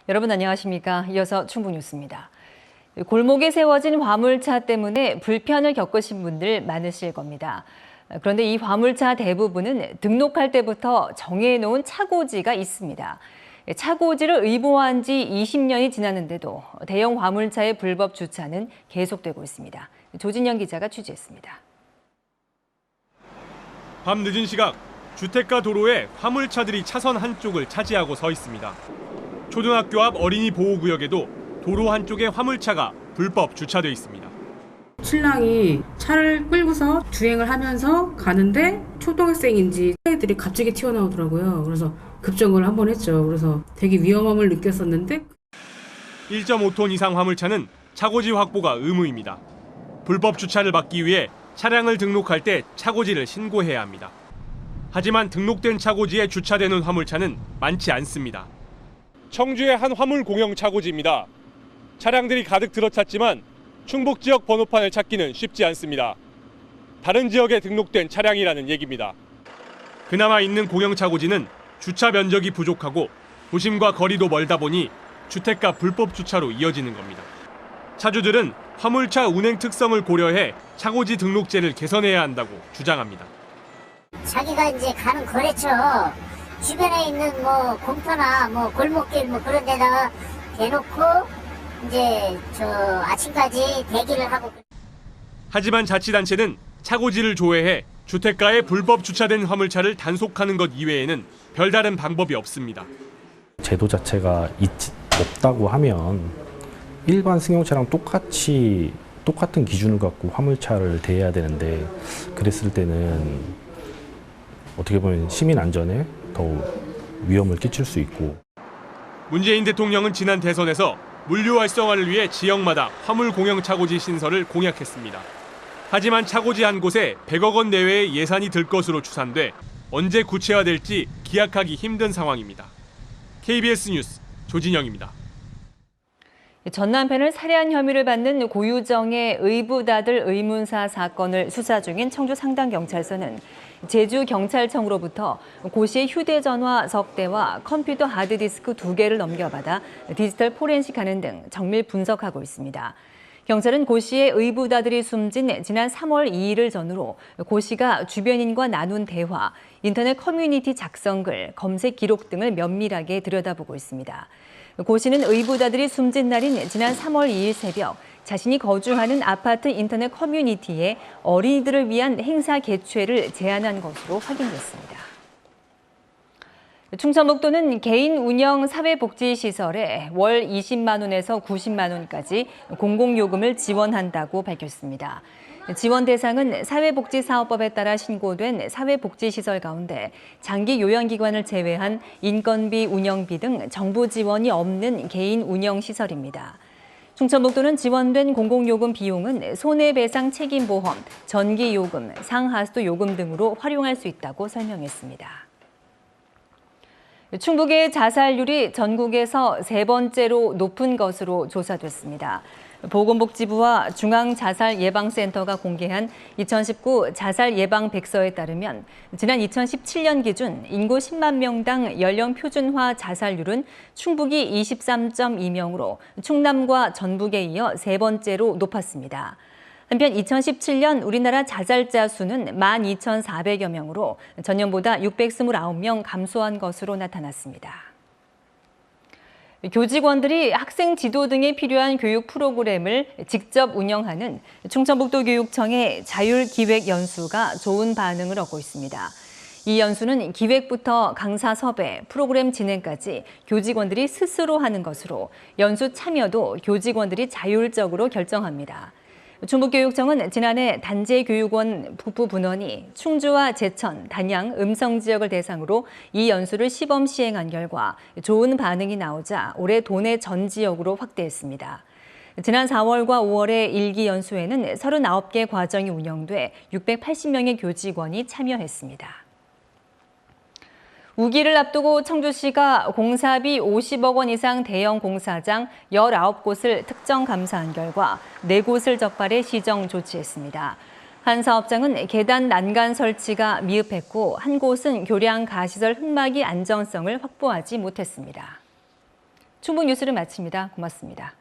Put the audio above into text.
여러분 안녕하십니까? 이어서 충북뉴스입니다. 골목에 세워진 화물차 때문에 불편을 겪으신 분들 많으실 겁니다. 그런데 이 화물차 대부분은 등록할 때부터 정해놓은 차고지가 있습니다. 차고지를 의무화한 지 20년이 지났는데도 대형 화물차의 불법 주차는 계속되고 있습니다. 조진영 기자가 취재했습니다. 밤 늦은 시각, 주택가 도로에 화물차들이 차선 한쪽을 차지하고 서 있습니다. 초등학교 앞 어린이 보호구역에도 도로 한쪽에 화물차가 불법 주차돼 있습니다. 신랑이 차를 끌고서 주행을 하면서 가는데 초등학생인지 애들이 갑자기 튀어나오더라고요. 그래서 급정거를 한번 했죠. 그래서 되게 위험함을 느꼈었는데 1.5톤 이상 화물차는 차고지 확보가 의무입니다. 불법 주차를 막기 위해 차량을 등록할 때 차고지를 신고해야 합니다. 하지만 등록된 차고지에 주차되는 화물차는 많지 않습니다. 청주의 한 화물 공영 차고지입니다. 차량들이 가득 들어찼지만 충북 지역 번호판을 찾기는 쉽지 않습니다. 다른 지역에 등록된 차량이라는 얘기입니다. 그나마 있는 공영 차고지는 주차 면적이 부족하고 도심과 거리도 멀다 보니 주택가 불법 주차로 이어지는 겁니다. 차주들은 화물차 운행 특성을 고려해 차고지 등록제를 개선해야 한다고 주장합니다. 자기가 이제 가는 거래처 주변에 있는 공터나 골목길 그런 데다가 대놓고 이제 아침까지 대기를 하고. 하지만 자치단체는 차고지를 조회해 주택가에 불법 주차된 화물차를 단속하는 것 이외에는 별다른 방법이 없습니다. 제도 자체가 없다고 하면 일반 승용차랑 똑같은 기준을 갖고 화물차를 대해야 되는데 그랬을 때는 어떻게 보면 시민 안전에 더욱 위험을 끼칠 수 있고. 문재인 대통령은 지난 대선에서 물류 활성화를 위해 지역마다 화물 공영 차고지 신설을 공약했습니다. 하지만 차고지 한 곳에 100억 원 내외의 예산이 들 것으로 추산돼 언제 구체화될지 기약하기 힘든 상황입니다. KBS 뉴스 조진영입니다. 전 남편을 살해한 혐의를 받는 고유정의 의부다들 의문사 사건을 수사 중인 청주 상당경찰서는 제주경찰청으로부터 고 씨의 휴대전화 석 대와 컴퓨터 하드디스크 2개를 넘겨받아 디지털 포렌식하는 등 정밀 분석하고 있습니다. 경찰은 고 씨의 의부다들이 숨진 지난 3월 2일을 전후로 고 씨가 주변인과 나눈 대화, 인터넷 커뮤니티 작성글, 검색 기록 등을 면밀하게 들여다보고 있습니다. 고 씨는 의부다들이 숨진 날인 지난 3월 2일 새벽 자신이 거주하는 아파트 인터넷 커뮤니티에 어린이들을 위한 행사 개최를 제안한 것으로 확인됐습니다. 충청북도는 개인 운영 사회복지시설에 월 20만 원에서 90만 원까지 공공요금을 지원한다고 밝혔습니다. 지원 대상은 사회복지사업법에 따라 신고된 사회복지시설 가운데 장기 요양기관을 제외한 인건비, 운영비 등 정부 지원이 없는 개인 운영시설입니다. 충청북도는 지원된 공공요금 비용은 손해배상 책임보험, 전기요금, 상하수도 요금 등으로 활용할 수 있다고 설명했습니다. 충북의 자살률이 전국에서 3번째로 높은 것으로 조사됐습니다. 보건복지부와 중앙자살예방센터가 공개한 2019 자살예방백서에 따르면 지난 2017년 기준 인구 10만 명당 연령 표준화 자살률은 충북이 23.2명으로 충남과 전북에 이어 3번째로 높았습니다. 한편 2017년 우리나라 자살자 수는 12,400여 명으로 전년보다 629명 감소한 것으로 나타났습니다. 교직원들이 학생 지도 등에 필요한 교육 프로그램을 직접 운영하는 충청북도 교육청의 자율기획연수가 좋은 반응을 얻고 있습니다. 이 연수는 기획부터 강사 섭외, 프로그램 진행까지 교직원들이 스스로 하는 것으로 연수 참여도 교직원들이 자율적으로 결정합니다. 충북교육청은 지난해 단재교육원 북부분원이 충주와 제천, 단양, 음성 지역을 대상으로 이 연수를 시범 시행한 결과 좋은 반응이 나오자 올해 도내 전 지역으로 확대했습니다. 지난 4월과 5월의 1기 연수에는 39개 과정이 운영돼 680명의 교직원이 참여했습니다. 우기를 앞두고 청주시가 공사비 50억 원 이상 대형 공사장 19곳을 특정 감사한 결과 4곳을 적발해 시정 조치했습니다. 한 사업장은 계단 난간 설치가 미흡했고 한 곳은 교량 가시설 흙막이 안전성을 확보하지 못했습니다. 충북 뉴스를 마칩니다. 고맙습니다.